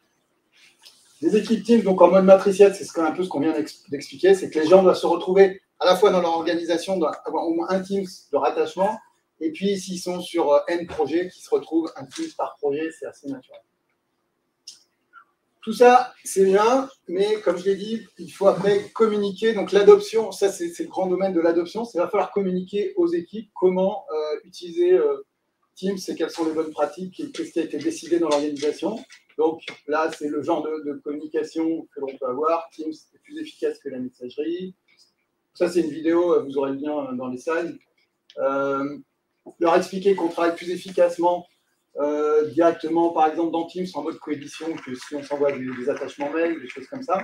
Les équipes Teams, donc en mode matriciel, c'est un peu ce qu'on vient d'expliquer, c'est que les gens doivent se retrouver à la fois dans leur organisation, doivent avoir au moins un Teams de rattachement, et puis s'ils sont sur N projets, qui se retrouvent un Teams par projet, c'est assez naturel. Tout ça, c'est bien, mais comme je l'ai dit, il faut après communiquer. Donc l'adoption, ça c'est le grand domaine de l'adoption, c'est qu'il va falloir communiquer aux équipes comment utiliser Teams et quelles sont les bonnes pratiques et qu'est-ce qui a été décidé dans l'organisation. Donc là, c'est le genre de communication que l'on peut avoir. Teams est plus efficace que la messagerie. Ça, c'est une vidéo, vous aurez le lien dans les slides. Leur expliquer qu'on travaille plus efficacement directement, par exemple, dans Teams en mode coédition que si on s'envoie des attachements mail, des choses comme ça.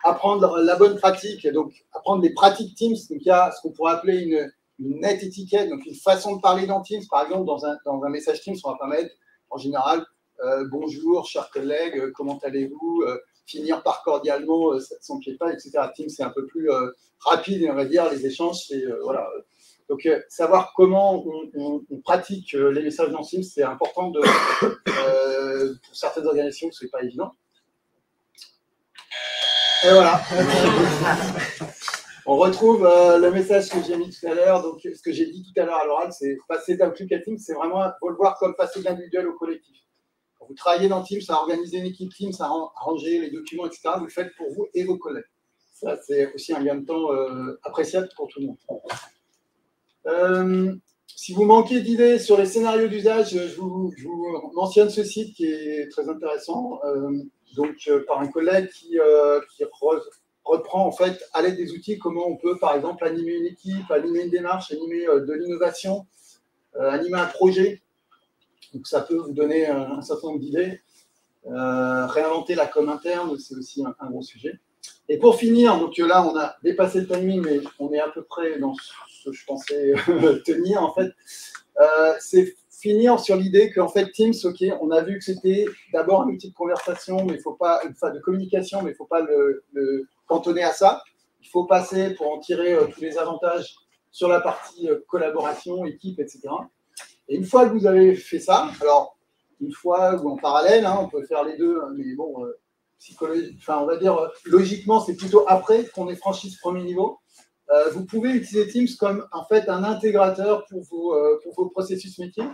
apprendre la bonne pratique, donc apprendre les pratiques Teams. Donc il y a ce qu'on pourrait appeler une nette étiquette, donc une façon de parler dans Teams. Par exemple, dans un message Teams, on va pas mettre en général bonjour, chers collègues, comment allez-vous, finir par cordialement, sans pied pas, etc. Teams, c'est un peu plus rapide, on va dire, les échanges, c'est voilà. Donc, savoir comment on pratique les messages dans Teams, c'est important pour certaines organisations, ce n'est pas évident. Et voilà. On retrouve le message que j'ai mis tout à l'heure. Donc, ce que j'ai dit tout à l'heure à l'oral, c'est passer d'un truc à Teams, c'est vraiment, il faut le voir comme passer de l'individuel au collectif. Quand vous travaillez dans Teams, à organiser une équipe Teams, à ranger les documents, etc., vous le faites pour vous et vos collègues. Ça, c'est aussi un gain de temps appréciable pour tout le monde. Si vous manquez d'idées sur les scénarios d'usage, je vous mentionne ce site qui est très intéressant, par un collègue qui reprend en fait à l'aide des outils comment on peut par exemple animer une équipe, animer une démarche, animer de l'innovation, animer un projet. Donc ça peut vous donner un certain nombre d'idées. Réinventer la com interne, c'est aussi un gros sujet. Et pour finir, donc là on a dépassé le timing, mais on est à peu près dans ce que je pensais tenir en fait. C'est finir sur l'idée qu'en fait Teams, ok, on a vu que c'était d'abord un outil de conversation, mais il faut pas, enfin de communication, mais il ne faut pas le cantonner à ça. Il faut passer pour en tirer tous les avantages sur la partie collaboration, équipe, etc. Et une fois que vous avez fait ça, alors une fois ou en parallèle, hein, on peut faire les deux, mais bon, on va dire logiquement, c'est plutôt après qu'on ait franchi ce premier niveau. Vous pouvez utiliser Teams comme en fait un intégrateur pour vos processus métiers.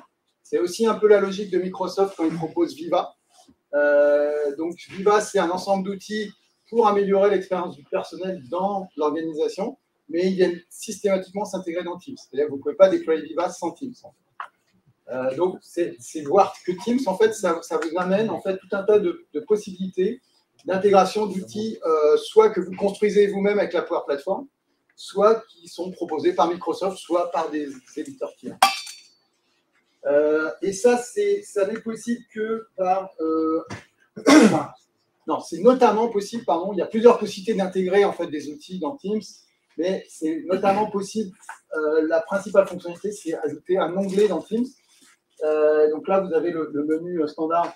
C'est aussi un peu la logique de Microsoft quand ils proposent Viva. Donc Viva, c'est un ensemble d'outils pour améliorer l'expérience du personnel dans l'organisation, mais ils viennent systématiquement s'intégrer dans Teams. C'est-à-dire que vous ne pouvez pas déployer Viva sans Teams. Donc c'est voir que Teams, en fait, ça vous amène en fait tout un tas de possibilités d'intégration d'outils, soit que vous construisez vous-même avec la Power Platform, soit qui sont proposés par Microsoft, soit par des éditeurs tiers. Et ça n'est possible que par... non, c'est notamment possible, pardon, il y a plusieurs possibilités d'intégrer en fait des outils dans Teams, mais c'est notamment possible, la principale fonctionnalité, c'est ajouter un onglet dans Teams. Donc là, vous avez le menu standard.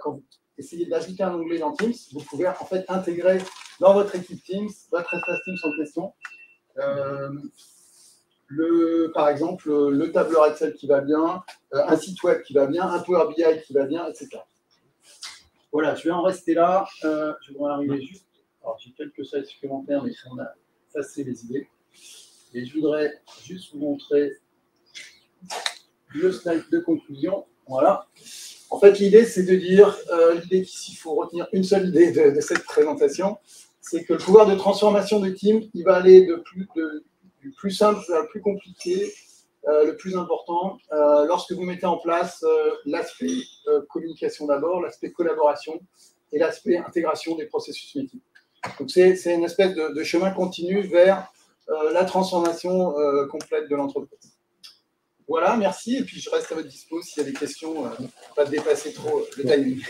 Quand vous essayez d'ajouter un onglet dans Teams, vous pouvez en fait intégrer dans votre équipe Teams, votre espace Teams en question, par exemple, le tableur Excel qui va bien, un site web qui va bien, un Power BI qui va bien, etc. Voilà, je vais en rester là. Je vais en arriver juste. Alors, j'ai quelques slides supplémentaires, mais on a effacé les idées. Et je voudrais juste vous montrer le slide de conclusion. Voilà. En fait, l'idée, c'est de dire, l'idée qu'ici, il faut retenir une seule idée de cette présentation, c'est que le pouvoir de transformation de Teams, il va aller du plus simple à le plus compliqué, le plus important, lorsque vous mettez en place l'aspect communication d'abord, l'aspect collaboration et l'aspect intégration des processus métiers. Donc, c'est une espèce de chemin continu vers la transformation complète de l'entreprise. Voilà, merci. Et puis, je reste à votre dispo s'il y a des questions, pas dépasser trop le timing.